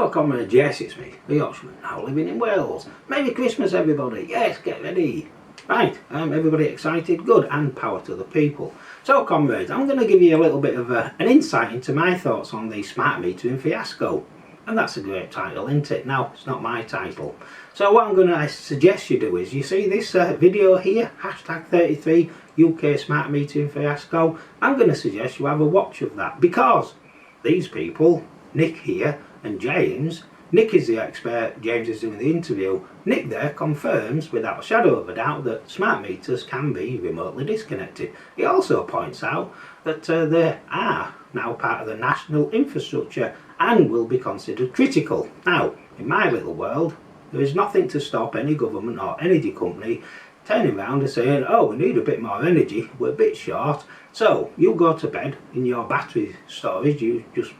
So comrades, yes, it's me, the Yorkshireman, now living in Wales. Merry Christmas everybody, yes, get ready. Right, everybody excited? Good, and power to the people. So comrades, I'm going to give you a little bit of an insight into my thoughts on the smart meter in Fiasco. And that's a great title, isn't it? Now, it's not my title. So what I'm going to suggest you do is, you see this video here, hashtag 33 UK smart meter in Fiasco. I'm going to suggest you have a watch of that, because these people, Nick here and James, Nick is the expert, James is doing the interview. Nick there confirms without a shadow of a doubt that smart meters can be remotely disconnected. He also points out that they are now part of the national infrastructure and will be considered critical. Now, in my little world, there is nothing to stop any government or energy company turning around and saying, oh, we need a bit more energy, we're a bit short, so you go to bed in your battery storage you just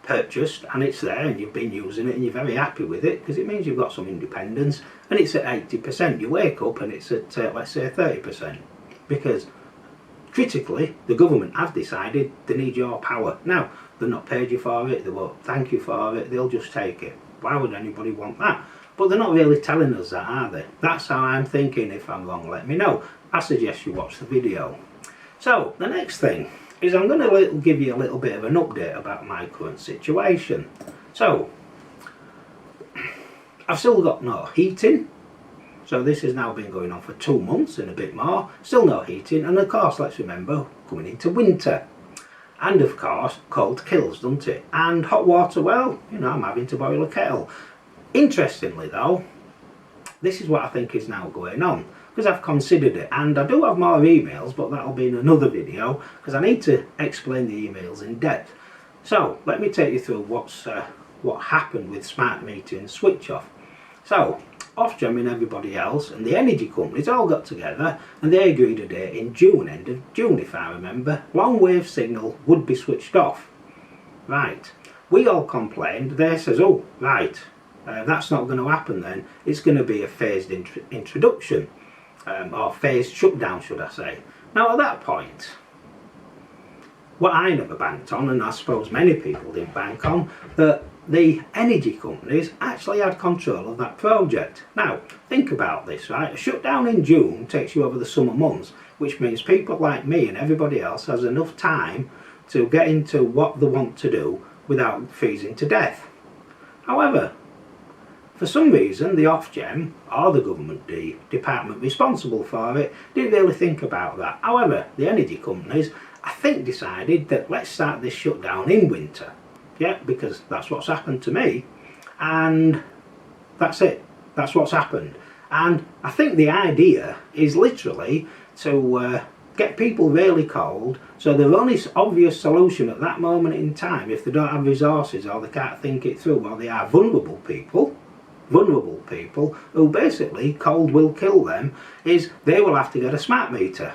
purchased, and it's there and you've been using it and you're very happy with it because it means you've got some independence, and it's at 80%. You wake up and it's at let's say 30%, because critically the government have decided they need your power. Now, they've not paid you for it, they won't thank you for it, they'll just take it. Why would anybody want that? But they're not really telling us that, are they? That's how I'm thinking. If I'm wrong, let me know. I suggest you watch the video. So the next thing is, I'm going to give you a little bit of an update about my current situation. So I've still got no heating, so this has now been going on for 2 months and a bit more. Still no heating, and of course, let's remember, coming into winter, and of course cold kills, doesn't it? And hot water, well, you know, I'm having to boil a kettle. Interestingly though, this is what I think is now going on, because I've considered it, and I do have more emails, but that'll be in another video because I need to explain the emails in depth. So let me take you through what happened with smart metering switch off. So Ofgem and everybody else and the energy companies all got together and they agreed a date in June, end of June if I remember, long wave signal would be switched off. Right, we all complained. They says, oh right, that's not going to happen then, it's going to be a phased introduction. Or phased shutdown, should I say. Now at that point, what I never banked on, and I suppose many people didn't bank on, that the energy companies actually had control of that project. Now think about this, right? A shutdown in June takes you over the summer months, which means people like me and everybody else has enough time to get into what they want to do without freezing to death. However, for some reason, the Ofgem, or the government department responsible for it, didn't really think about that. However, the energy companies, I think, decided that let's start this shutdown in winter. Yeah, because that's what's happened to me. And that's it. That's what's happened. And I think the idea is literally to get people really cold, so the only obvious solution at that moment in time, if they don't have resources or they can't think it through, or they are vulnerable people who basically cold will kill them, is they will have to get a smart meter.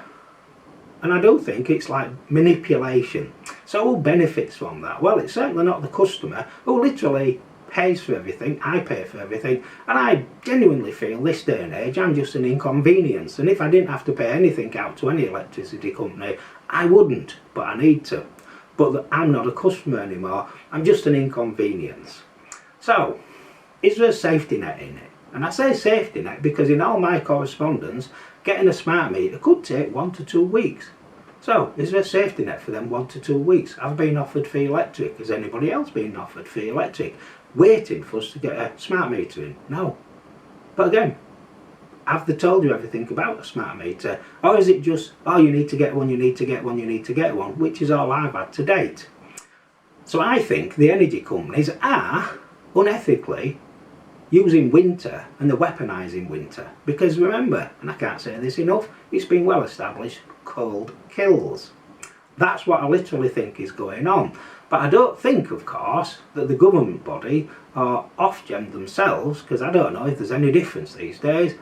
And I do think it's like manipulation. So who benefits from that? Well, it's certainly not the customer, who literally pays for everything. I pay for everything, and I genuinely feel this day and age I'm just an inconvenience, and if I didn't have to pay anything out to any electricity company I wouldn't, but I need to. But I'm not a customer anymore, I'm just an inconvenience. So is there a safety net in it? And I say safety net because in all my correspondence, getting a smart meter could take 1 to 2 weeks. So is there a safety net for them 1 to 2 weeks? I've been offered free electric. Has anybody else been offered free electric, waiting for us to get a smart meter in? No. But again, have they told you everything about a smart meter? Or is it just, oh, you need to get one, you need to get one, you need to get one, which is all I've had to date. So I think the energy companies are unethically using winter, and they're weaponising winter, because remember, and I can't say this enough, it's been well established, cold kills. That's what I literally think is going on. But I don't think, of course, that the government body or Ofgem themselves, because I don't know if there's any difference these days,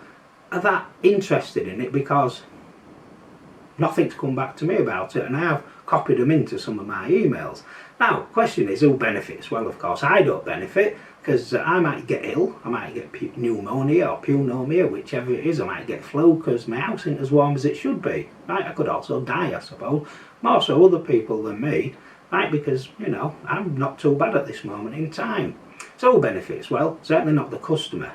are that interested in it, because nothing's come back to me about it, and I have copied them into some of my emails. Now, question is, who benefits? Well, of course, I don't benefit, because I might get ill, I might get pneumonia or pneumonia, whichever it is. I might get flu because my house isn't as warm as it should be. Right, I could also die, I suppose. More so other people than me, right, because, you know, I'm not too bad at this moment in time. So who benefits? Well, certainly not the customer.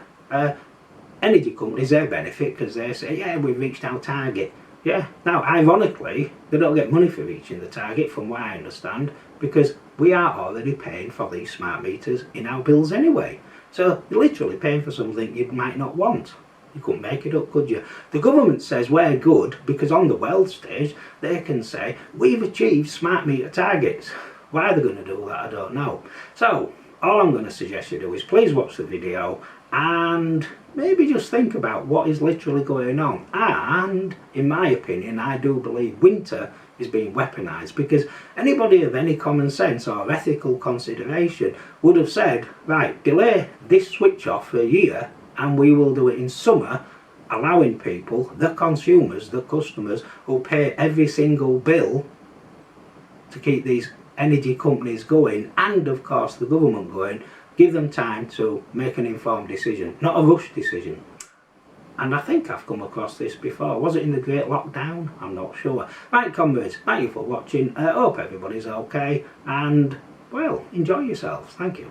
Energy companies, they benefit because they say, yeah, we've reached our target. Yeah, now ironically, they don't get money for reaching the target from what I understand, because we are already paying for these smart meters in our bills anyway. So you're literally paying for something you might not want. You couldn't make it up, could you? The government says we're good because on the world stage they can say we've achieved smart meter targets. Why they're going to do that, I don't know. So all I'm going to suggest you do is please watch the video and maybe just think about what is literally going on. And in my opinion, I do believe winter is being weaponised, because anybody of any common sense or ethical consideration would have said, right, delay this switch off for a year and we will do it in summer, allowing people, the consumers, the customers, who pay every single bill to keep these energy companies going, and of course the government going, give them time to make an informed decision, not a rush decision. And I think I've come across this before. Was it in the Great Lockdown? I'm not sure. Right, comrades, thank you for watching. I hope everybody's okay, and well, enjoy yourselves. Thank you.